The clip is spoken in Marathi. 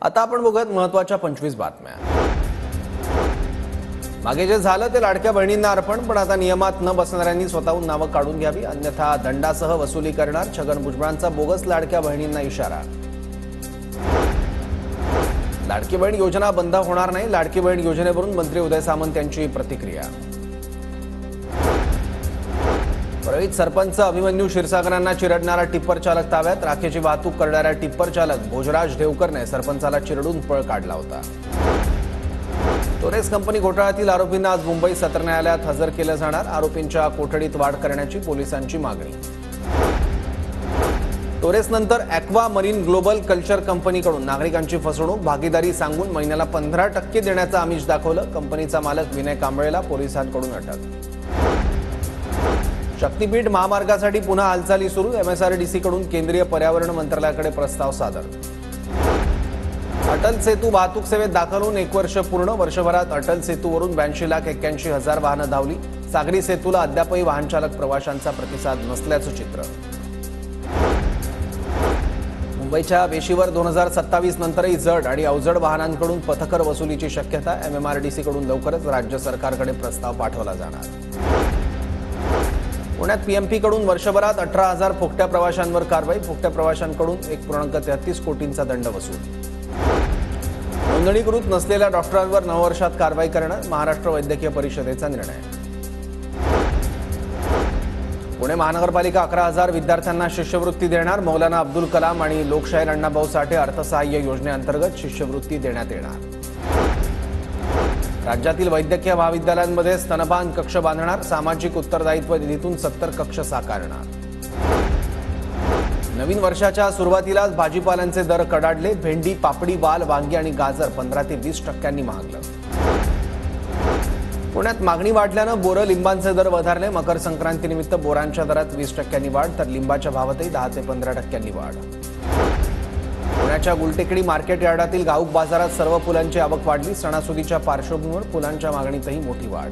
आता आपण बघूयात महत्त्वाच्या 25 बातम्या। मागे जे झालं ते लाडक्या बहिणींना अर्पण, पण आता नियमात न बसणाऱ्यांनी स्वतःहून नावं काढून घ्यावी, अन्यथा दंडासह वसुली करणार। छगन भुजबळांचा बोगस लाडक्या बहिणींना इशारा। लाडकी बहीण योजना बंद होणार नाही, लाडकी बहीण योजनेवरून मंत्री उदय सामंत यांची प्रतिक्रिया। परळीत सरपंच अभिमन्यू क्षीरसागरांना चिरडणारा टिप्पर चालक ताब्यात। राखेची वाहतूक करणाऱ्या टिप्पर चालक भोजराज ढेवकरने सरपंचाला चिरडून पळ काढला होता। टोरेस कंपनी घोटाळ्यातील आरोपींना आज मुंबई सत्र न्यायालयात हजर केलं जाणार। आरोपींच्या कोठडीत वाढ करण्याची पोलिसांची मागणी। टोरेस नंतर ॲक्वा मरीन ग्लोबल कल्चर कंपनीकडून नागरिकांची फसवणूक, भागीदारी सांगून महिन्याला 15% देण्याचं आमिष दाखवलं। कंपनीचा मालक विनय कांबळेला पोलिसांकडून अटक। शक्तीपीठ महामार्गासाठी पुन्हा हालचाली सुरू, MSRDC कडून केंद्रीय पर्यावरण मंत्रालयाकडे प्रस्ताव सादर। अटल सेतू वाहतूक सेवेत दाखल होऊन 1 वर्ष पूर्ण। वर्षभरात अटल सेतूवरून 82,81,000 वाहनं धावली। सागरी सेतूला अद्यापही वाहनचालक प्रवाशांचा प्रतिसाद नसल्याचं चित्र। मुंबईच्या वेशीवर 2027 नंतरही जड आणि अवजड वाहनांकडून पथकर वसुलीची शक्यता। MMRDC कडून लवकरच राज्य सरकारकडे प्रस्ताव पाठवला जाणार। पुण्यात PMP कडून वर्षभरात 18,000 फुकट्या प्रवाशांवर कारवाई। फुकट्या प्रवाशांकडून 1.33 कोटींचा दंड वसूल। नोंदणीकृत नसलेल्या डॉक्टरांवर 9 वर्षात कारवाई करणार, महाराष्ट्र वैद्यकीय परिषदेचा निर्णय। पुणे महानगरपालिका 11,000 विद्यार्थ्यांना शिष्यवृत्ती देणार। मौलाना अब्दुल कलाम आणि लोकशाहीर अण्णाभाऊ साठे अर्थसहाय्य योजनेअंतर्गत शिष्यवृत्ती देण्यात येणार। राज्यातील वैद्यकीय महाविद्यालयांमध्ये स्तनपान कक्ष बांधणार। सामाजिक उत्तरदायित्व निधीतून 70 कक्ष साकारणार। नवीन वर्षाच्या सुरुवातीलाच भाजीपाल्यांचे दर कडाडले। भेंडी, पापडी, वाल, वांगी आणि गाजर 15 ते 20% महागलं। पुण्यात मागणी वाढल्यानं बोरं, लिंबांचे दर वधारले। मकर संक्रांतीनिमित्त बोरांच्या दरात 20% वाढ, तर लिंबाच्या भावातही 10 ते 15% वाढ। पुण्याच्या गुलटेकडी मार्केट यार्डातील घाऊक बाजारात सर्व फुलांची आवक वाढली। सणासुदीच्या पार्श्वभूमीवर फुलांच्या मागणीतही मोठी वाढ।